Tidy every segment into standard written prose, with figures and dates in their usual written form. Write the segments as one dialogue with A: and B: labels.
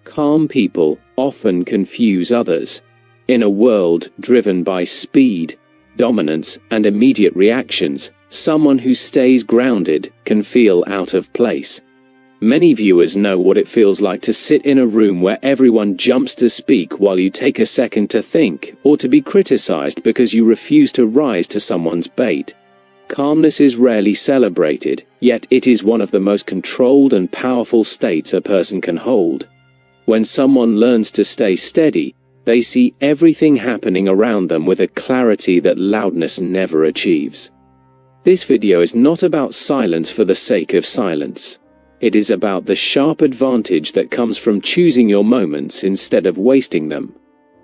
A: Calm people often confuse others. In a world driven by speed, dominance, and immediate reactions, someone who stays grounded can feel out of place. Many viewers know what it feels like to sit in a room where everyone jumps to speak while you take a second to think, or to be criticized because you refuse to rise to someone's bait. Calmness is rarely celebrated, yet it is one of the most controlled and powerful states a person can hold. When someone learns to stay steady, they see everything happening around them with a clarity that loudness never achieves. This video is not about silence for the sake of silence. It is about the sharp advantage that comes from choosing your moments instead of wasting them.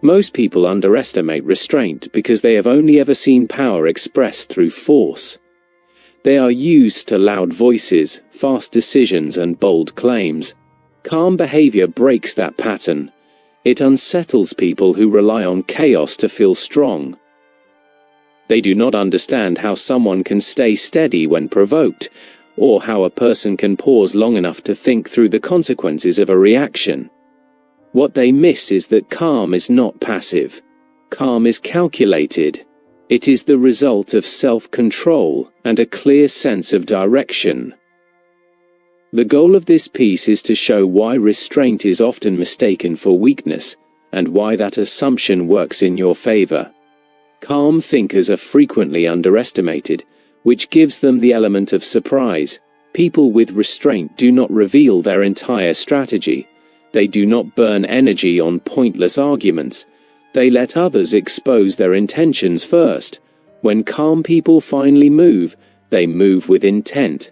A: Most people underestimate restraint because they have only ever seen power expressed through force. They are used to loud voices, fast decisions, and bold claims. Calm behavior breaks that pattern. It unsettles people who rely on chaos to feel strong. They do not understand how someone can stay steady when provoked, or how a person can pause long enough to think through the consequences of a reaction. What they miss is that calm is not passive. Calm is calculated. It is the result of self-control and a clear sense of direction. The goal of this piece is to show why restraint is often mistaken for weakness, and why that assumption works in your favor. Calm thinkers are frequently underestimated, which gives them the element of surprise. People with restraint do not reveal their entire strategy. They do not burn energy on pointless arguments. They let others expose their intentions first. When calm people finally move, they move with intent.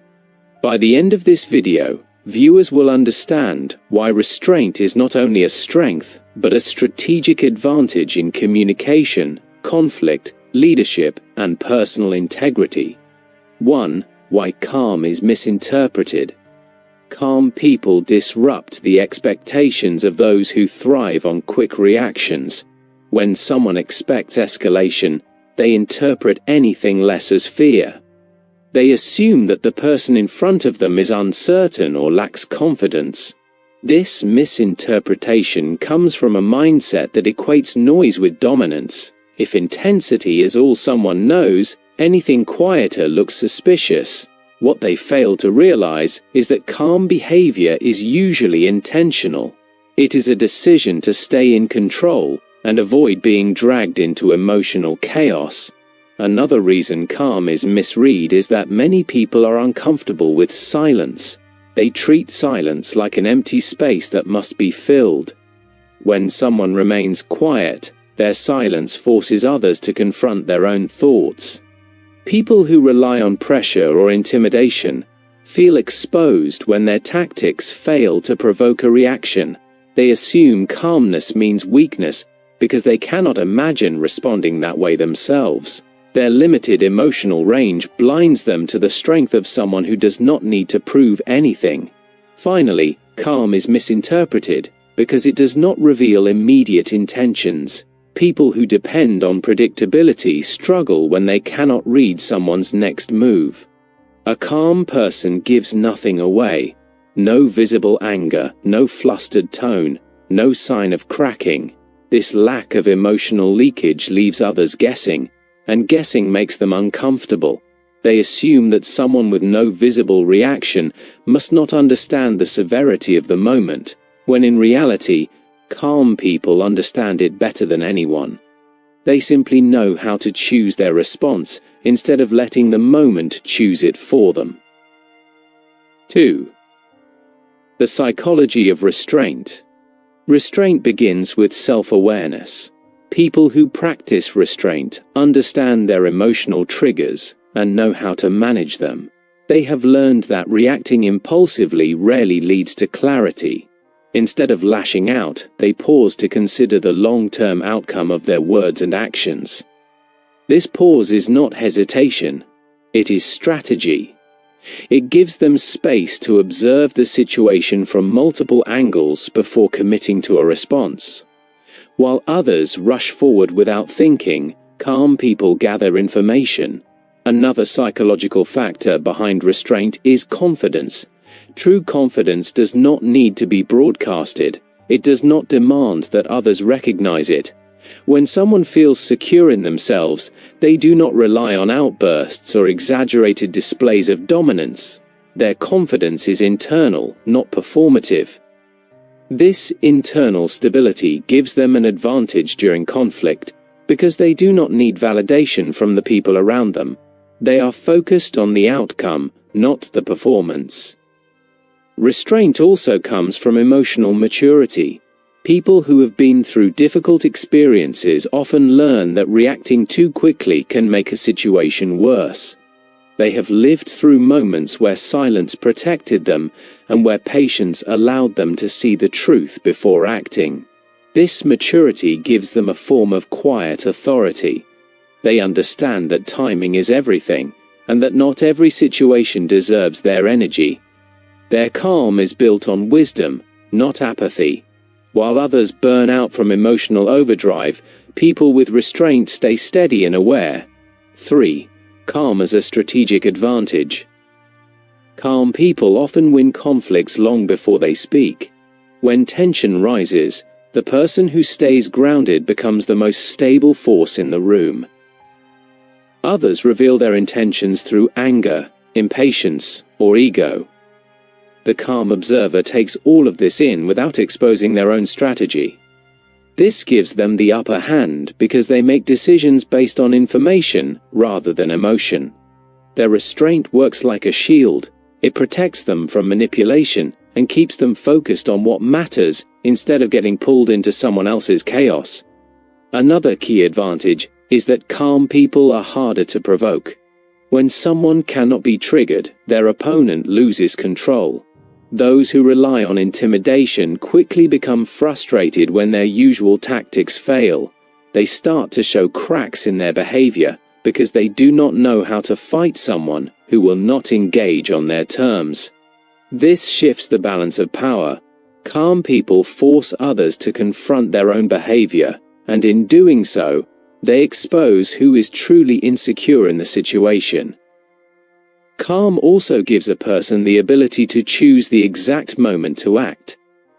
A: By the end of this video, viewers will understand why restraint is not only a strength, but a strategic advantage in communication, conflict, leadership, and personal integrity. 1. Why calm is misinterpreted. Calm people disrupt the expectations of those who thrive on quick reactions. When someone expects escalation, they interpret anything less as fear. They assume that the person in front of them is uncertain or lacks confidence. This misinterpretation comes from a mindset that equates noise with dominance. If intensity is all someone knows, anything quieter looks suspicious. What they fail to realize is that calm behavior is usually intentional. It is a decision to stay in control and avoid being dragged into emotional chaos. Another reason calm is misread is that many people are uncomfortable with silence. They treat silence like an empty space that must be filled. When someone remains quiet, their silence forces others to confront their own thoughts. People who rely on pressure or intimidation feel exposed when their tactics fail to provoke a reaction. They assume calmness means weakness because they cannot imagine responding that way themselves. Their limited emotional range blinds them to the strength of someone who does not need to prove anything. Finally, calm is misinterpreted because it does not reveal immediate intentions. People who depend on predictability struggle when they cannot read someone's next move. A calm person gives nothing away. No visible anger, no flustered tone, no sign of cracking. This lack of emotional leakage leaves others guessing, and guessing makes them uncomfortable. They assume that someone with no visible reaction must not understand the severity of the moment, when in reality, calm people understand it better than anyone. They simply know how to choose their response instead of letting the moment choose it for them. 2. The psychology of restraint. Restraint begins with self-awareness. People who practice restraint understand their emotional triggers and know how to manage them. They have learned that reacting impulsively rarely leads to clarity. Instead of lashing out, they pause to consider the long-term outcome of their words and actions. This pause is not hesitation, it is strategy. It gives them space to observe the situation from multiple angles before committing to a response. While others rush forward without thinking, calm people gather information. Another psychological factor behind restraint is confidence. True confidence does not need to be broadcasted. It does not demand that others recognize it. When someone feels secure in themselves, they do not rely on outbursts or exaggerated displays of dominance. Their confidence is internal, not performative. This internal stability gives them an advantage during conflict, because they do not need validation from the people around them. They are focused on the outcome, not the performance. Restraint also comes from emotional maturity. People who have been through difficult experiences often learn that reacting too quickly can make a situation worse. They have lived through moments where silence protected them and where patience allowed them to see the truth before acting. This maturity gives them a form of quiet authority. They understand that timing is everything, and that not every situation deserves their energy. Their calm is built on wisdom, not apathy. While others burn out from emotional overdrive, people with restraint stay steady and aware. 3. Calm as a strategic advantage. Calm people often win conflicts long before they speak. When tension rises, the person who stays grounded becomes the most stable force in the room. Others reveal their intentions through anger, impatience, or ego. The calm observer takes all of this in without exposing their own strategy. This gives them the upper hand because they make decisions based on information rather than emotion. Their restraint works like a shield. It protects them from manipulation and keeps them focused on what matters instead of getting pulled into someone else's chaos. Another key advantage is that calm people are harder to provoke. When someone cannot be triggered, their opponent loses control. Those who rely on intimidation quickly become frustrated when their usual tactics fail. They start to show cracks in their behavior because they do not know how to fight someone who will not engage on their terms. This shifts the balance of power. Calm people force others to confront their own behavior, and in doing so, they expose who is truly insecure in the situation. Calm also gives a person the ability to choose the exact moment to act.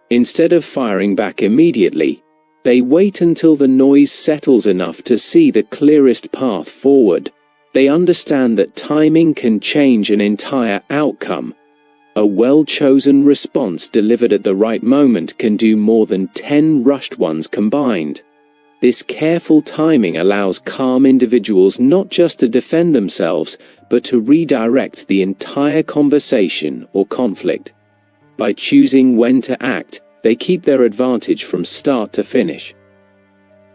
A: Instead of firing back immediately, they wait until the noise settles enough to see the clearest path forward. They understand that timing can change an entire outcome. A well-chosen response delivered at the right moment can do more than 10 rushed ones combined. This careful timing allows calm individuals not just to defend themselves, but to redirect the entire conversation or conflict. By choosing when to act, they keep their advantage from start to finish.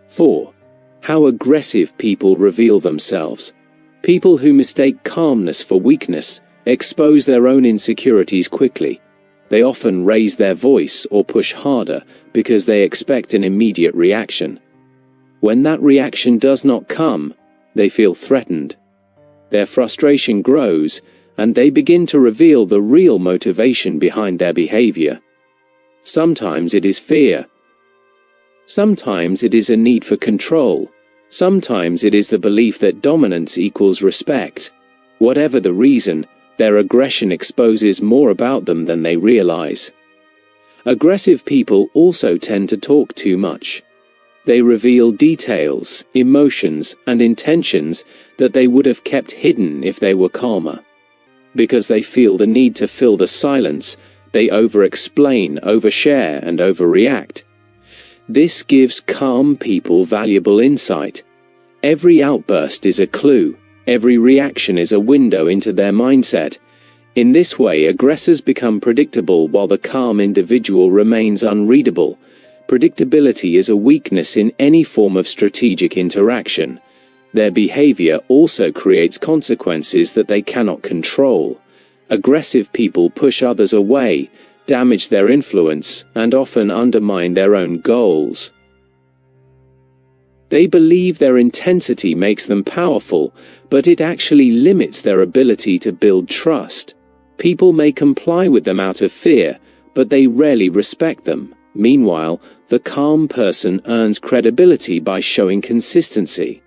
A: 4. How aggressive people reveal themselves. People who mistake calmness for weakness expose their own insecurities quickly. They often raise their voice or push harder because they expect an immediate reaction. When that reaction does not come, they feel threatened. Their frustration grows, and they begin to reveal the real motivation behind their behavior. Sometimes it is fear. Sometimes it is a need for control. Sometimes it is the belief that dominance equals respect. Whatever the reason, their aggression exposes more about them than they realize. Aggressive people also tend to talk too much. They reveal details, emotions, and intentions that they would have kept hidden if they were calmer. Because they feel the need to fill the silence, they over-explain, overshare, and overreact. This gives calm people valuable insight. Every outburst is a clue. Every reaction is a window into their mindset. In this way, aggressors become predictable while the calm individual remains unreadable. Predictability is a weakness in any form of strategic interaction. Their behavior also creates consequences that they cannot control. Aggressive people push others away, damage their influence, and often undermine their own goals. They believe their intensity makes them powerful, but it actually limits their ability to build trust. People may comply with them out of fear, but they rarely respect them. Meanwhile, the calm person earns credibility by showing consistency.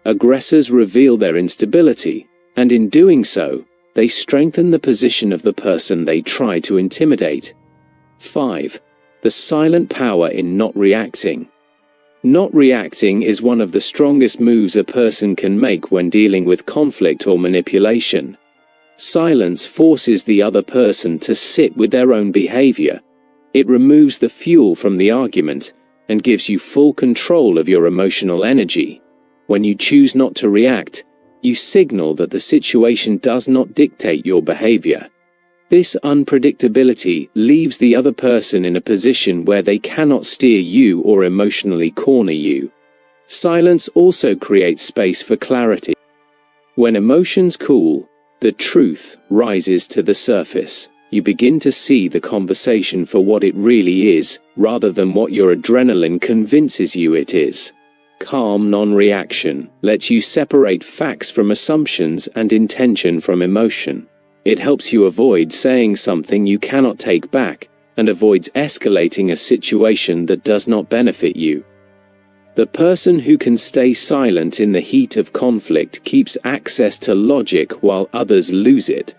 A: Aggressors reveal their instability, and in doing so, they strengthen the position of the person they try to intimidate. 5. The silent power in not reacting. Not reacting is one of the strongest moves a person can make when dealing with conflict or manipulation. Silence forces the other person to sit with their own behavior. It removes the fuel from the argument and gives you full control of your emotional energy. When you choose not to react, you signal that the situation does not dictate your behavior. This unpredictability leaves the other person in a position where they cannot steer you or emotionally corner you. Silence also creates space for clarity. When emotions cool, the truth rises to the surface. You begin to see the conversation for what it really is, rather than what your adrenaline convinces you it is. Calm non-reaction lets you separate facts from assumptions and intention from emotion. It helps you avoid saying something you cannot take back, and avoids escalating a situation that does not benefit you. The person who can stay silent in the heat of conflict keeps access to logic while others lose it.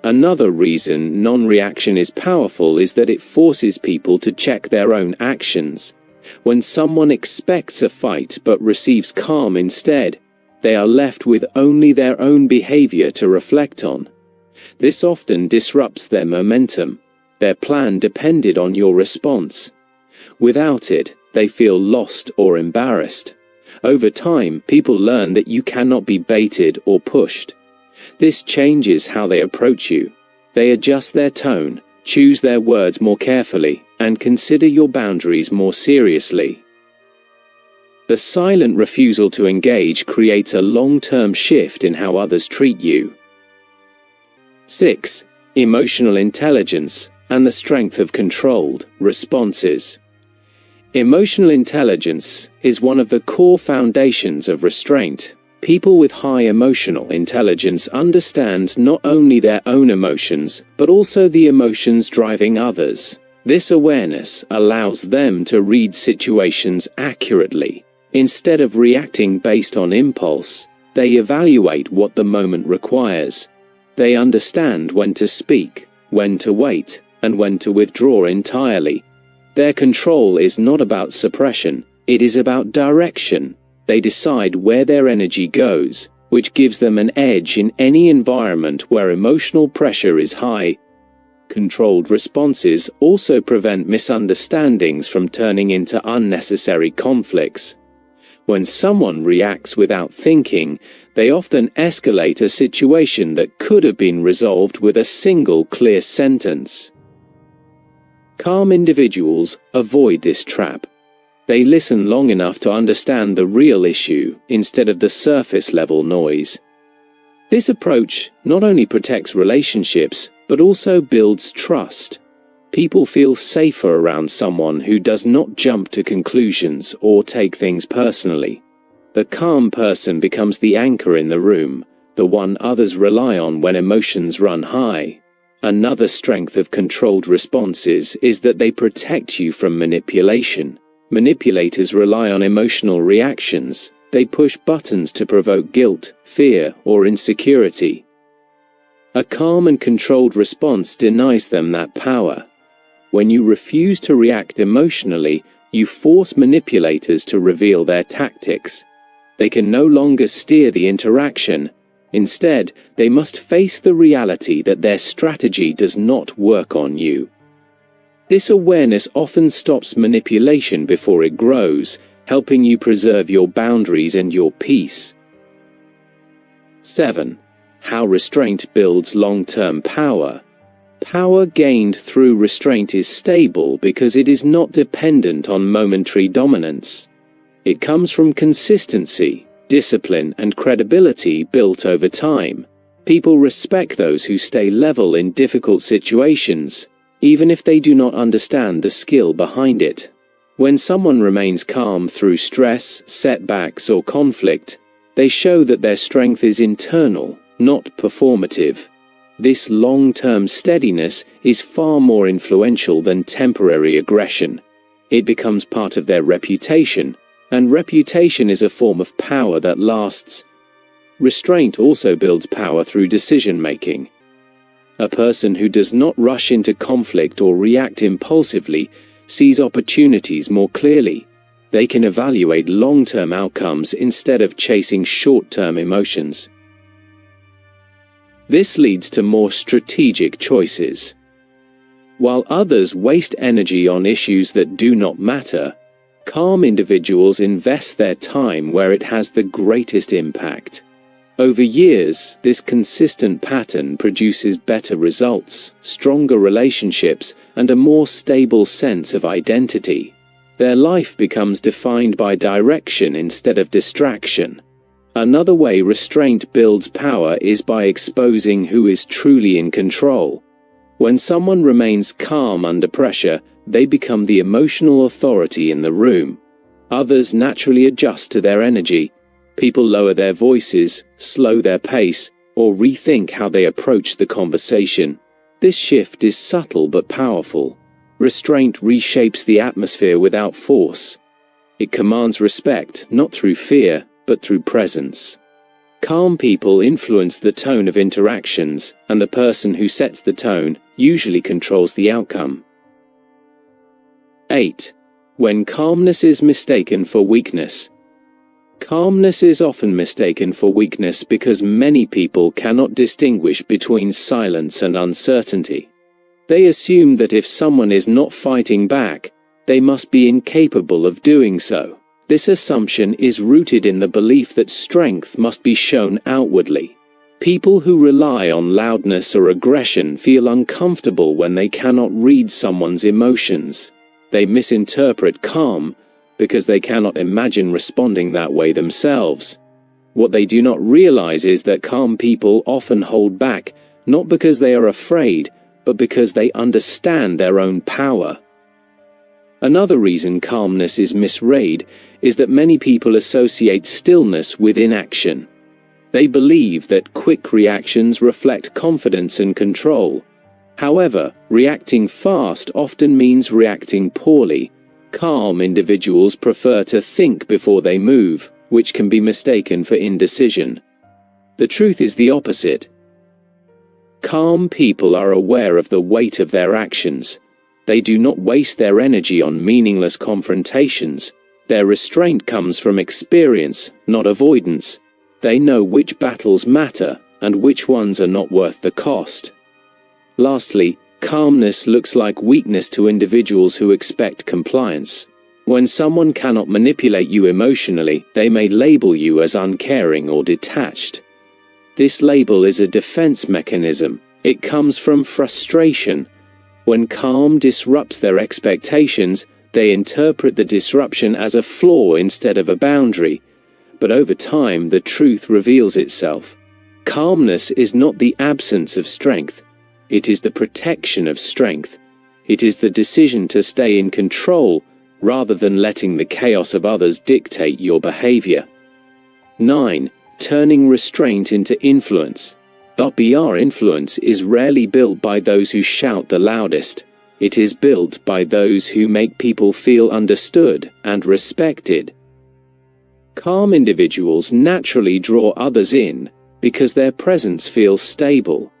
A: Another reason non-reaction is powerful is that it forces people to check their own actions. When someone expects a fight but receives calm instead, they are left with only their own behavior to reflect on. This often disrupts their momentum. Their plan depended on your response. Without it, they feel lost or embarrassed. Over time, people learn that you cannot be baited or pushed. This changes how they approach you. They adjust their tone, choose their words more carefully, and consider your boundaries more seriously. The silent refusal to engage creates a long-term shift in how others treat you. 6. Emotional intelligence and the strength of controlled responses. Emotional intelligence is one of the core foundations of restraint. People with high emotional intelligence understand not only their own emotions, but also the emotions driving others. This awareness allows them to read situations accurately. Instead of reacting based on impulse, they evaluate what the moment requires. They understand when to speak, when to wait, and when to withdraw entirely. Their control is not about suppression, it is about direction. They decide where their energy goes, which gives them an edge in any environment where emotional pressure is high. Controlled responses also prevent misunderstandings from turning into unnecessary conflicts. When someone reacts without thinking, they often escalate a situation that could have been resolved with a single clear sentence. Calm individuals avoid this trap. They listen long enough to understand the real issue instead of the surface-level noise. This approach not only protects relationships, but also builds trust. People feel safer around someone who does not jump to conclusions or take things personally. The calm person becomes the anchor in the room, the one others rely on when emotions run high. Another strength of controlled responses is that they protect you from manipulation. Manipulators rely on emotional reactions. They push buttons to provoke guilt, fear, or insecurity. A calm and controlled response denies them that power. When you refuse to react emotionally, you force manipulators to reveal their tactics. They can no longer steer the interaction. Instead, they must face the reality that their strategy does not work on you. This awareness often stops manipulation before it grows, helping you preserve your boundaries and your peace. 7. How restraint builds long-term power. Power gained through restraint is stable because it is not dependent on momentary dominance. It comes from consistency, discipline, and credibility built over time. People respect those who stay level in difficult situations, even if they do not understand the skill behind it. When someone remains calm through stress, setbacks, or conflict, they show that their strength is internal, not performative. This long-term steadiness is far more influential than temporary aggression. It becomes part of their reputation, and reputation is a form of power that lasts. Restraint also builds power through decision-making. A person who does not rush into conflict or react impulsively sees opportunities more clearly. They can evaluate long-term outcomes instead of chasing short-term emotions. This leads to more strategic choices. While others waste energy on issues that do not matter, calm individuals invest their time where it has the greatest impact. Over years, this consistent pattern produces better results, stronger relationships, and a more stable sense of identity. Their life becomes defined by direction instead of distraction. Another way restraint builds power is by exposing who is truly in control. When someone remains calm under pressure, they become the emotional authority in the room. Others naturally adjust to their energy. People lower their voices, slow their pace, or rethink how they approach the conversation. This shift is subtle but powerful. Restraint reshapes the atmosphere without force. It commands respect, not through fear, but through presence. Calm people influence the tone of interactions, and the person who sets the tone usually controls the outcome. 8. When calmness is mistaken for weakness. Calmness is often mistaken for weakness because many people cannot distinguish between silence and uncertainty. They assume that if someone is not fighting back, they must be incapable of doing so. This assumption is rooted in the belief that strength must be shown outwardly. People who rely on loudness or aggression feel uncomfortable when they cannot read someone's emotions. They misinterpret calm because they cannot imagine responding that way themselves. What they do not realize is that calm people often hold back, not because they are afraid, but because they understand their own power. Another reason calmness is misread is that many people associate stillness with inaction. They believe that quick reactions reflect confidence and control. However, reacting fast often means reacting poorly. Calm individuals prefer to think before they move, which can be mistaken for indecision. The truth is the opposite. Calm people are aware of the weight of their actions. They do not waste their energy on meaningless confrontations. Their restraint comes from experience, not avoidance. They know which battles matter and which ones are not worth the cost. Lastly, calmness looks like weakness to individuals who expect compliance. When someone cannot manipulate you emotionally, they may label you as uncaring or detached. This label is a defense mechanism. It comes from frustration. When calm disrupts their expectations, they interpret the disruption as a flaw instead of a boundary. But over time, the truth reveals itself. Calmness is not the absence of strength. It is the protection of strength. It is the decision to stay in control rather than letting the chaos of others dictate your behavior. 9. Turning restraint into influence. BR influence is rarely built by those who shout the loudest. It is built by those who make people feel understood and respected. Calm individuals naturally draw others in because their presence feels stable.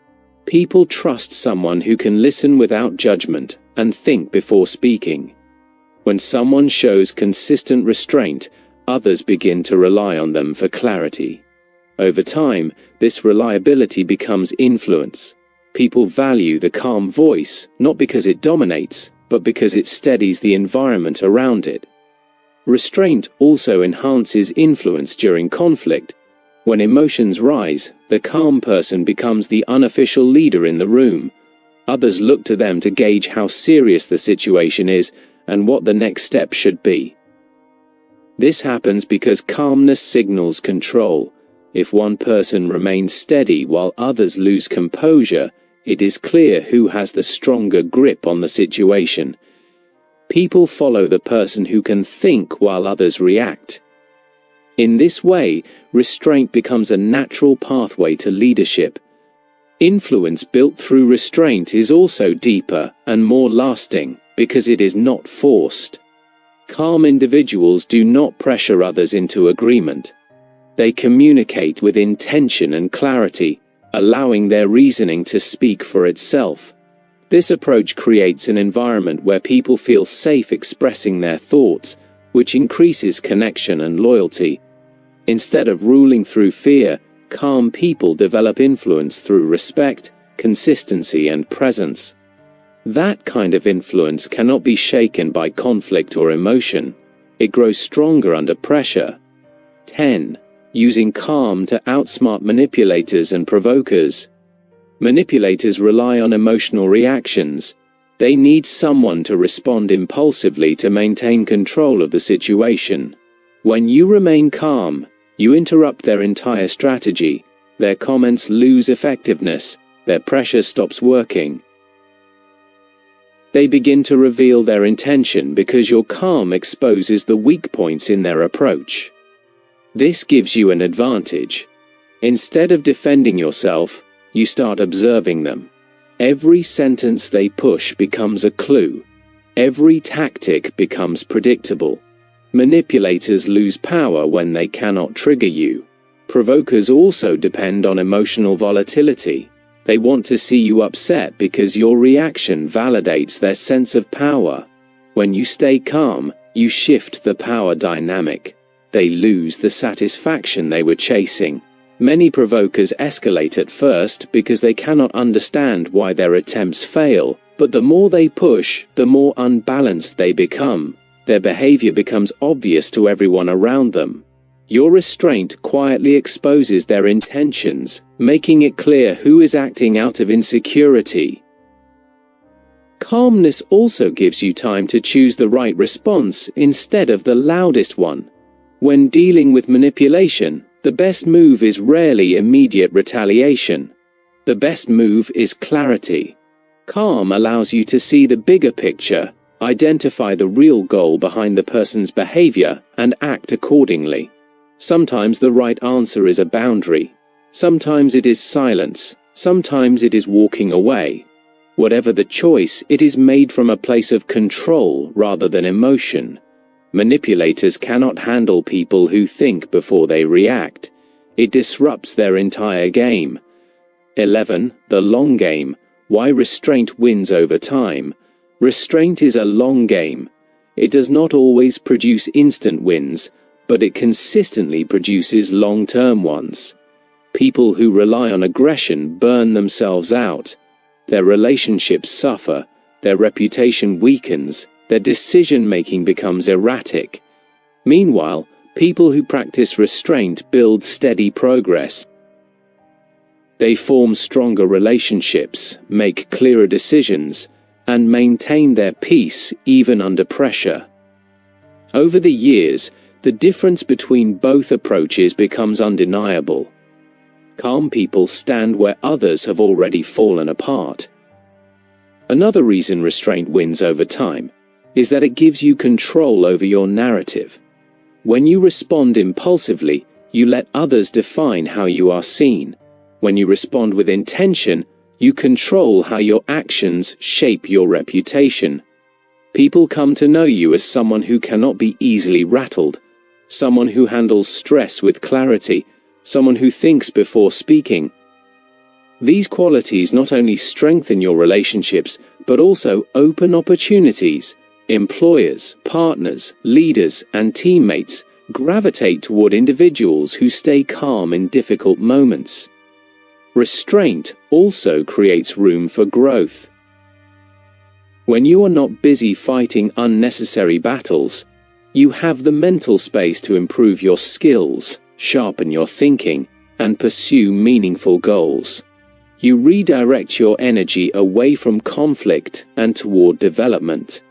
A: People trust someone who can listen without judgment and think before speaking. When someone shows consistent restraint, others begin to rely on them for clarity. Over time, this reliability becomes influence. People value the calm voice, not because it dominates, but because it steadies the environment around it. Restraint also enhances influence during conflict. When emotions rise, the calm person becomes the unofficial leader in the room. Others look to them to gauge how serious the situation is and what the next step should be. This happens because calmness signals control. If one person remains steady while others lose composure, it is clear who has the stronger grip on the situation. People follow the person who can think while others react. In this way, restraint becomes a natural pathway to leadership. Influence built through restraint is also deeper and more lasting because it is not forced. Calm individuals do not pressure others into agreement. They communicate with intention and clarity, allowing their reasoning to speak for itself. This approach creates an environment where people feel safe expressing their thoughts, which increases connection and loyalty. Instead of ruling through fear, calm people develop influence through respect, consistency, and presence. That kind of influence cannot be shaken by conflict or emotion. It grows stronger under pressure. 10. Using calm to outsmart manipulators and provokers. Manipulators rely on emotional reactions. They need someone to respond impulsively to maintain control of the situation. When you remain calm, you interrupt their entire strategy. Their comments lose effectiveness. Their pressure stops working. They begin to reveal their intention because your calm exposes the weak points in their approach. This gives you an advantage. Instead of defending yourself, you start observing them. Every sentence they push becomes a clue. Every tactic becomes predictable. Manipulators lose power when they cannot trigger you. Provokers also depend on emotional volatility. They want to see you upset because your reaction validates their sense of power. When you stay calm, you shift the power dynamic. They lose the satisfaction they were chasing. Many provokers escalate at first because they cannot understand why their attempts fail, but the more they push, the more unbalanced they become. Their behavior becomes obvious to everyone around them. Your restraint quietly exposes their intentions, making it clear who is acting out of insecurity. Calmness also gives you time to choose the right response instead of the loudest one. When dealing with manipulation, the best move is rarely immediate retaliation. The best move is clarity. Calm allows you to see the bigger picture, identify the real goal behind the person's behavior, and act accordingly. Sometimes the right answer is a boundary. Sometimes it is silence. Sometimes it is walking away. Whatever the choice, it is made from a place of control rather than emotion. Manipulators cannot handle people who think before they react. It disrupts their entire game. 11. The long game. Why restraint wins over time. Restraint is a long game. It does not always produce instant wins, but it consistently produces long-term ones. People who rely on aggression burn themselves out. Their relationships suffer, their reputation weakens, their decision-making becomes erratic. Meanwhile, people who practice restraint build steady progress. They form stronger relationships, make clearer decisions, and maintain their peace even under pressure. Over the years, the difference between both approaches becomes undeniable. Calm people stand where others have already fallen apart. Another reason restraint wins over time is that it gives you control over your narrative. When you respond impulsively, you let others define how you are seen. When you respond with intention, you control how your actions shape your reputation. People come to know you as someone who cannot be easily rattled, someone who handles stress with clarity, someone who thinks before speaking. These qualities not only strengthen your relationships, but also open opportunities. Employers, partners, leaders, and teammates gravitate toward individuals who stay calm in difficult moments. Restraint also creates room for growth. When you are not busy fighting unnecessary battles, you have the mental space to improve your skills, sharpen your thinking, and pursue meaningful goals. You redirect your energy away from conflict and toward development.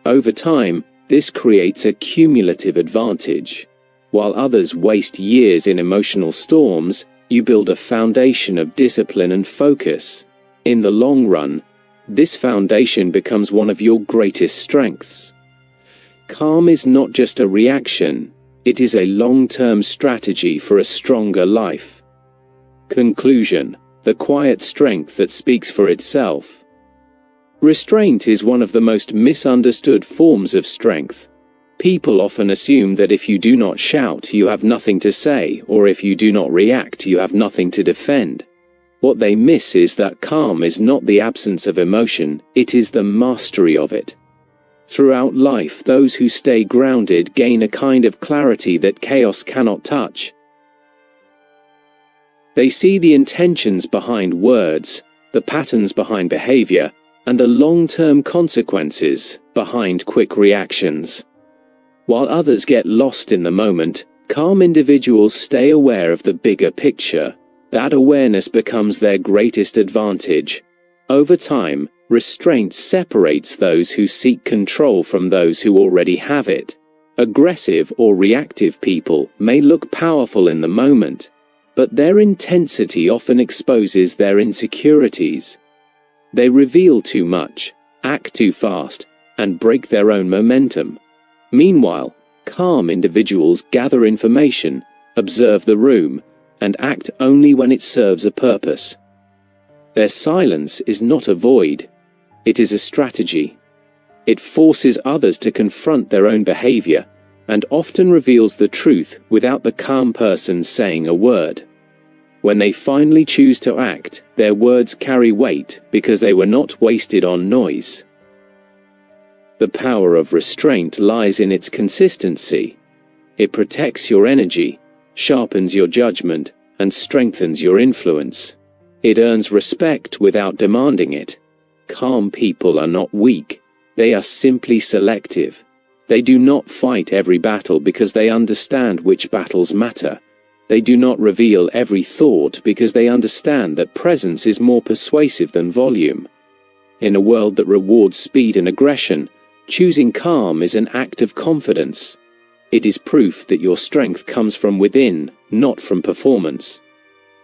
A: Over time, this creates a cumulative advantage. While others waste years in emotional storms, you build a foundation of discipline and focus. In the long run, this foundation becomes one of your greatest strengths. Calm is not just a reaction, it is a long-term strategy for a stronger life. Conclusion: the quiet strength that speaks for itself. Restraint is one of the most misunderstood forms of strength. People often assume that if you do not shout, you have nothing to say, or if you do not react, you have nothing to defend. What they miss is that calm is not the absence of emotion, it is the mastery of it. Throughout life, those who stay grounded gain a kind of clarity that chaos cannot touch. They see the intentions behind words, the patterns behind behavior, and the long-term consequences behind quick reactions. While others get lost in the moment, calm individuals stay aware of the bigger picture. That awareness becomes their greatest advantage. Over time, restraint separates those who seek control from those who already have it. Aggressive or reactive people may look powerful in the moment, but their intensity often exposes their insecurities. They reveal too much, act too fast, and break their own momentum. Meanwhile, calm individuals gather information, observe the room, and act only when it serves a purpose. Their silence is not a void, it is a strategy. It forces others to confront their own behavior, and often reveals the truth without the calm person saying a word. When they finally choose to act, their words carry weight because they were not wasted on noise. The power of restraint lies in its consistency. It protects your energy, sharpens your judgment, and strengthens your influence. It earns respect without demanding it. Calm people are not weak, they are simply selective. They do not fight every battle because they understand which battles matter. They do not reveal every thought because they understand that presence is more persuasive than volume. In a world that rewards speed and aggression, choosing calm is an act of confidence. It is proof that your strength comes from within, not from performance.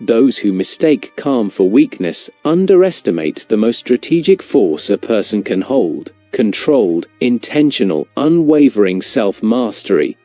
A: Those who mistake calm for weakness underestimate the most strategic force a person can hold: controlled, intentional, unwavering self-mastery.